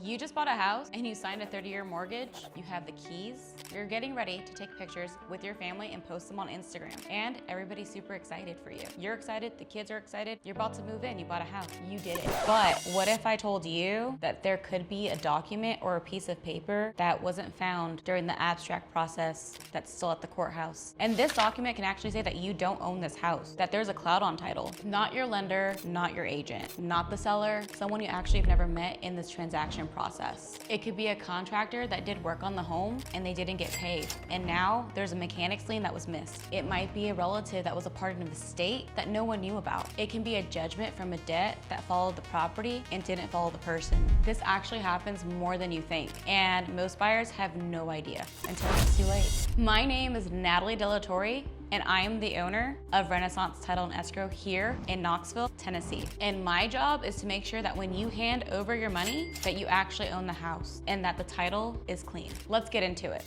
You just bought a house and you signed a 30-year mortgage. You have the keys. You're getting ready to take pictures with your family and post them on Instagram. And everybody's super excited for you. You're excited, the kids are excited. You're about to move in, you bought a house. You did it. But what if I told you that there could be a document or a piece of paper that wasn't found during the abstract process that's still at the courthouse? And this document can actually say that you don't own this house, that there's a cloud on title. Not your lender, not your agent, not the seller, someone you actually have never met in this transaction process. It could be a contractor that did work on the home and they didn't get paid. And now there's a mechanic's lien that was missed. It might be a relative that was a part of the estate that no one knew about. It can be a judgment from a debt that followed the property and didn't follow the person. This actually happens more than you think. And most buyers have no idea until it's too late. My name is Nathalie Torre, and I am the owner of Renaissance Title and Escrow here in Knoxville, Tennessee. And my job is to make sure that when you hand over your money, that you actually own the house and that the title is clean. Let's get into it.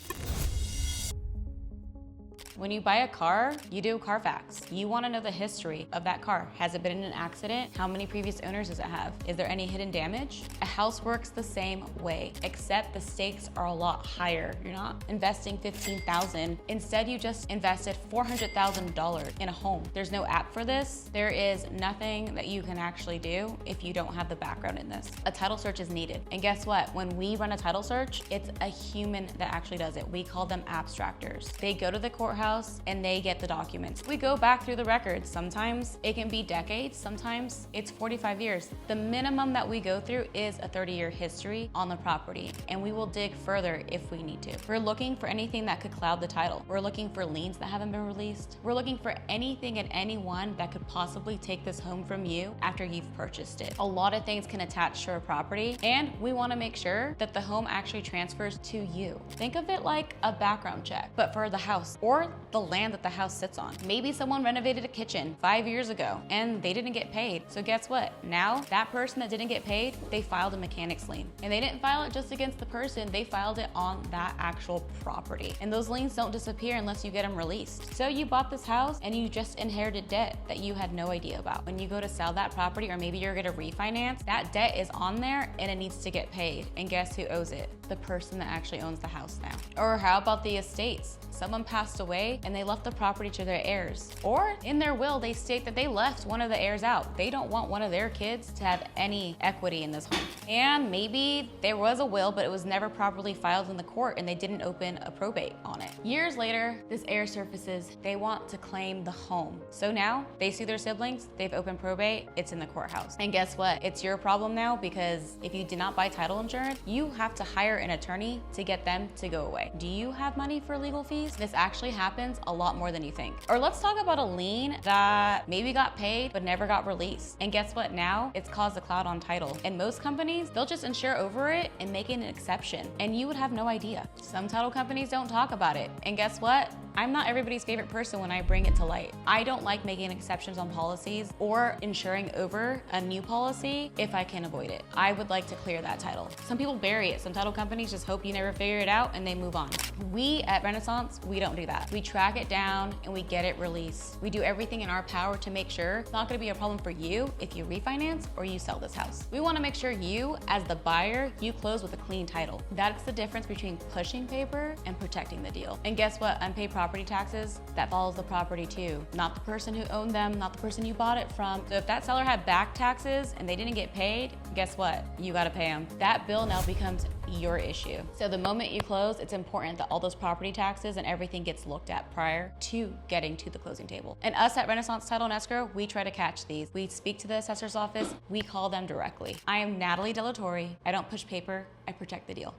When you buy a car, you do Carfax. You want to know the history of that car. Has it been in an accident? How many previous owners does it have? Is there any hidden damage? A house works the same way, except the stakes are a lot higher. You're not investing $15,000. Instead, you just invested $400,000 in a home. There's no app for this. There is nothing that you can actually do if you don't have the background in this. A title search is needed. And guess what? When we run a title search, it's a human that actually does it. We call them abstractors. They go to the courthouse and they get the documents. We go back through the records. Sometimes it can be decades, sometimes it's 45 years. The minimum that we go through is a 30-year history on the property, and we will dig further if we need to. We're looking for anything that could cloud the title. We're looking for liens that haven't been released. We're looking for anything and anyone that could possibly take this home from you after you've purchased it. A lot of things can attach to a property, and we want to make sure that the home actually transfers to you. Think of it like a background check, but for the house or the land that the house sits on. Maybe someone renovated a kitchen 5 years ago and they didn't get paid. So guess what? Now that person that didn't get paid, they filed a mechanic's lien. And they didn't file it just against the person, they filed it on that actual property. And those liens don't disappear unless you get them released. So you bought this house and you just inherited debt that you had no idea about. When you go to sell that property, or maybe you're gonna refinance, that debt is on there and it needs to get paid. And guess who owes it? The person that actually owns the house now. Or how about the estates? Someone passed away and they left the property to their heirs. Or in their will, they state that they left one of the heirs out. They don't want one of their kids to have any equity in this home. And maybe there was a will, but it was never properly filed in the court and they didn't open a probate on it. Years later, this heir surfaces, they want to claim the home. So now they sue their siblings, they've opened probate, it's in the courthouse. And guess what? It's your problem now, because if you did not buy title insurance, you have to hire an attorney to get them to go away. Do you have money for legal fees? This actually happens a lot more than you think. Or let's talk about a lien that maybe got paid but never got released. And guess what? Now it's caused a cloud on title. And most companies, they'll just insure over it and make it an exception. And you would have no idea. Some title companies don't talk about it. And guess what? I'm not everybody's favorite person when I bring it to light. I don't like making exceptions on policies or insuring over a new policy if I can avoid it. I would like to clear that title. Some people bury it. Some title companies just hope you never figure it out and they move on. We at Renaissance, we don't do that. We track it down and we get it released. We do everything in our power to make sure it's not gonna be a problem for you if you refinance or you sell this house. We wanna make sure you, as the buyer, you close with a clean title. That's the difference between pushing paper and protecting the deal. And guess what? Unpaid property taxes, that follows the property too. Not the person who owned them, not the person you bought it from. So if that seller had back taxes and they didn't get paid, guess what? You gotta pay them. That bill now becomes your issue. So the moment you close, it's important that all those property taxes and everything gets looked at prior to getting to the closing table. And us at Renaissance Title and Escrow, we try to catch these. We speak to the assessor's office, we call them directly. I am Nathalie Torre. I don't push paper, I protect the deal.